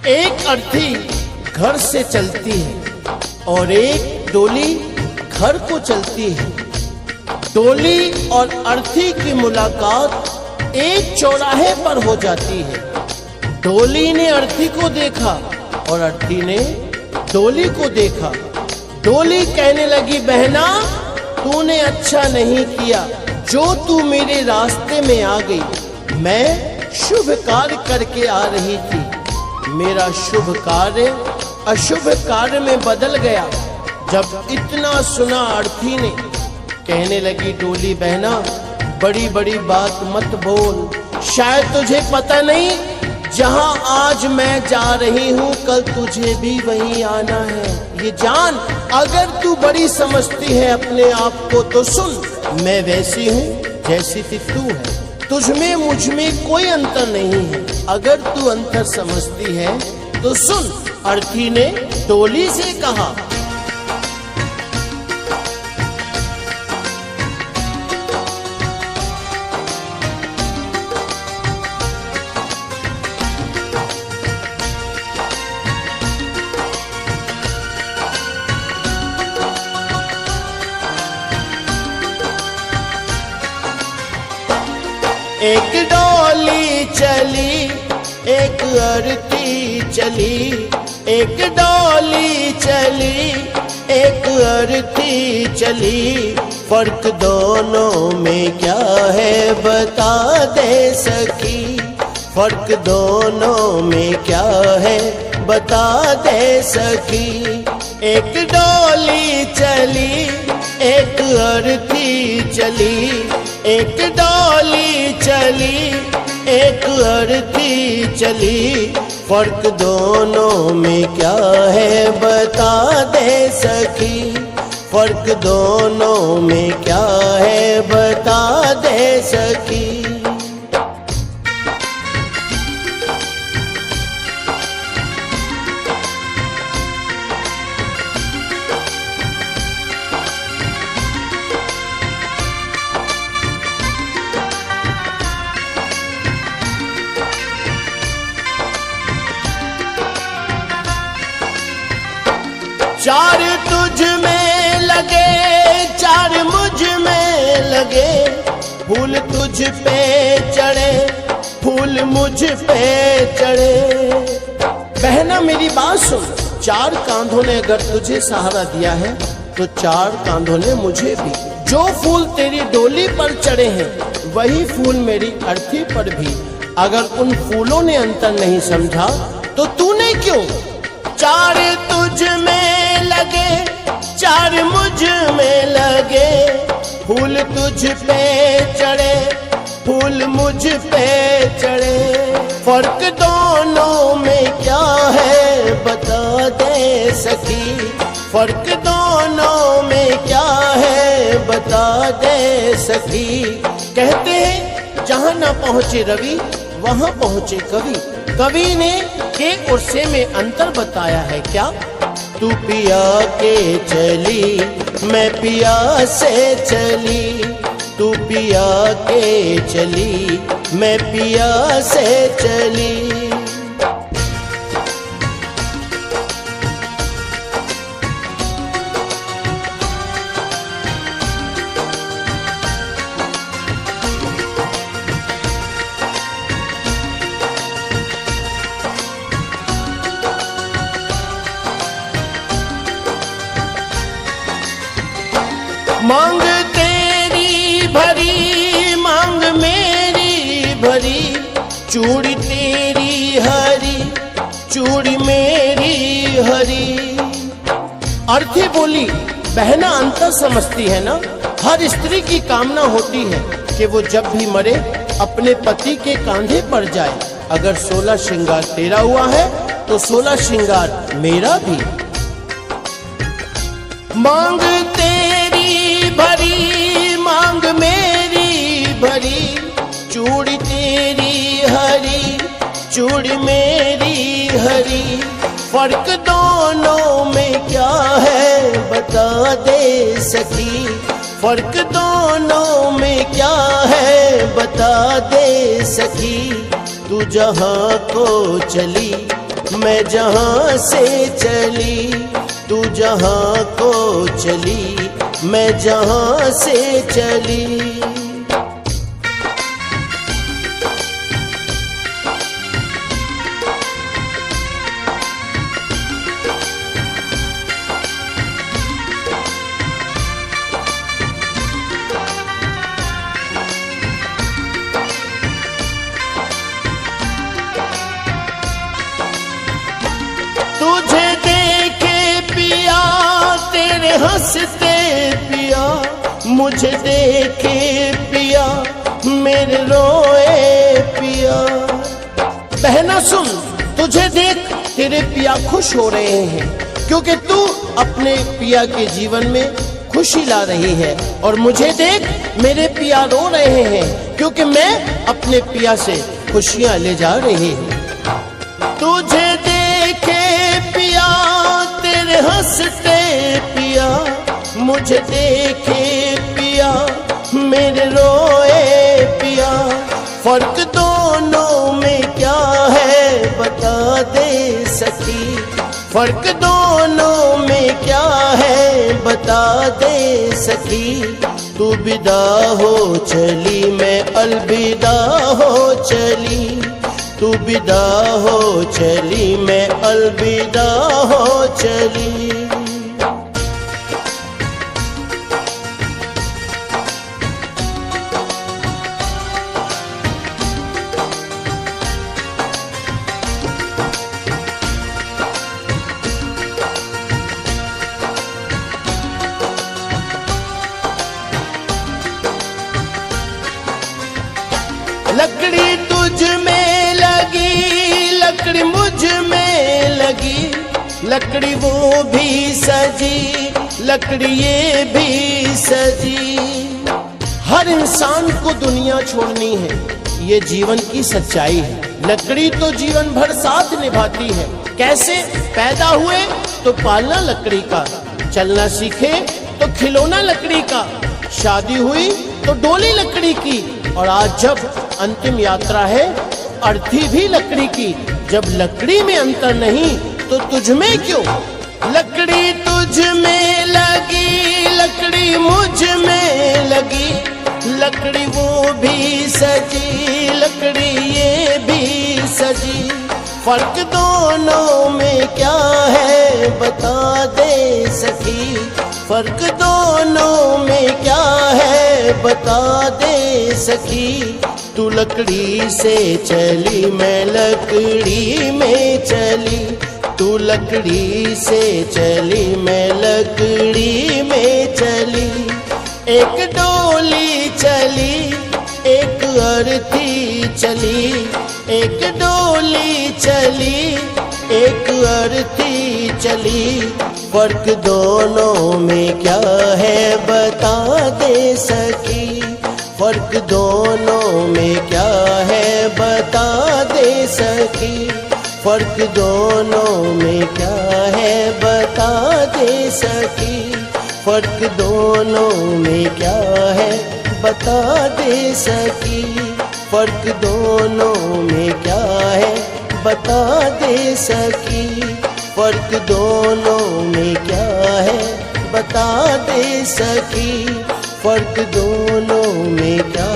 एक अर्थी घर से चलती है और एक डोली घर को चलती है। डोली और अर्थी की मुलाकात एक चौराहे पर हो जाती है। डोली ने अर्थी को देखा और अर्थी ने डोली को देखा। डोली कहने लगी, बहना तूने अच्छा नहीं किया जो तू मेरे रास्ते में आ गई। मैं शुभ कार्य करके आ रही थी, मेरा शुभ कार्य अशुभ कार्य में बदल गया। जब इतना सुना अर्थी ने कहने लगी, डोली बहना बड़ी बड़ी बात मत बोल, शायद तुझे पता नहीं जहां आज मैं जा रही हूं कल तुझे भी वहीं आना है। ये जान, अगर तू बड़ी समझती है अपने आप को तो सुन, मैं वैसी हूँ जैसी कि तू है, तुझमें मुझ में कोई अंतर नहीं है। अगर तू अंतर समझती है तो सुन। अर्थी ने डोली से कहा, एक डोली चली एक अर्थी चली, एक डोली चली एक अर्थी चली। फर्क दोनों में क्या है बता दे सखी, फर्क दोनों में क्या है बता दे सखी। एक डोली चली एक अर्थी चली, एक डोली चली एक अर्थी चली। फर्क दोनों में क्या है बता दे सखी, फर्क दोनों में क्या है बता दे सखी। चार तुझ में लगे चार मुझ में लगे, फूल तुझ पे चढ़े फूल मुझ पे चढ़े। बहना मेरी बात सुन, चार कांधों ने अगर तुझे सहारा दिया है तो चार कांधों ने मुझे भी। जो फूल तेरी डोली पर चढ़े हैं वही फूल मेरी अर्थी पर भी। अगर उन फूलों ने अंतर नहीं समझा तो तूने क्यों। चार तुझ में लगे चार मुझ में लगे, फूल तुझ पे चढ़े फूल मुझ पे चढ़े। फर्क दोनों में क्या है बता दे सखी, फर्क दोनों में क्या है बता दे सखी। कहते हैं जहां ना पहुंचे रवि वहां पहुंचे कवि। कवि ने के और से में अंतर बताया है क्या। तू पिया के चली मैं पिया से चली, तू पिया के चली मैं पिया से चली। मांग तेरी भरी मांग मेरी भरी, चूड़ी तेरी हरी चूड़ी मेरी हरी। अर्थी बोली, बहना अंतर समझती है ना। हर स्त्री की कामना होती है कि वो जब भी मरे अपने पति के कांधे पर जाए। अगर 16 श्रृंगार तेरा हुआ है तो 16 श्रृंगार मेरा भी। मांग तेरी भरी मांग मेरी भरी, चूड़ी तेरी हरी चूड़ी मेरी हरी। फर्क दोनों में क्या है बता दे सखी, फर्क दोनों में क्या है बता दे सखी। तू जहाँ को चली मैं जहाँ से चली, तू जहाँ को चली, मैं जहाँ से चली। तुझे देखे पिया तेरे हंसते पिया, मुझे देखे पिया मेरे रोए पिया। बहना सुन, तुझे देख तेरे पिया खुश हो रहे हैं, क्योंकि तू अपने पिया के जीवन में खुशी ला रही है। और मुझे देख मेरे पिया रो रहे हैं, क्योंकि मैं अपने पिया से खुशियां ले जा रही हूँ। तुझे देखे पिया तेरे हंसते पिया, मुझे देखे पिया मेरे रोए पिया। फर्क दोनों में क्या है बता दे सखी, फर्क दोनों में क्या है बता दे सखी। तू विदा हो चली, मैं अलविदा हो चली, तू विदा हो चली, मैं अलविदा हो चली। लकड़ी तुझ में लगी, लकड़ी मुझ में लगी, लकड़ी वो भी सजी, लकड़ी ये भी सजी। हर इंसान को दुनिया छोड़नी है, ये जीवन की सच्चाई है। लकड़ी तो जीवन भर साथ निभाती है। कैसे? पैदा हुए तो पालना लकड़ी का, चलना सीखे तो खिलौना लकड़ी का, शादी हुई तो डोली लकड़ी की, और आज जब अंतिम यात्रा है अर्थी भी लकड़ी की। जब लकड़ी में अंतर नहीं तो तुझ में क्यों? लकड़ी तुझ में लगी, लकड़ी मुझ में लगी, लकड़ी वो भी सजी, लकड़ी ये भी सजी। फर्क दोनों में क्या है बता दे सखी, फर्क दोनों में क्या है बता दे सखी। तू लकड़ी से चली, मैं लकड़ी में चली, तू लकड़ी से चली, मैं लकड़ी में चली। एक डोली चली, एक अर्थी चली, एक डोली चली, एक अर्थी चली। फर्क दोनों में क्या है बता दे सकी, फर्क दोनों में क्या है बता दे सकी, फर्क दोनों में क्या है बता दे सकी, फर्क दोनों में क्या है बता दे सकी, फर्क दोनों में क्या है बता दे सकी, फर्क दोनों में क्या है बता दे सकी, फर्क दोनों में क्या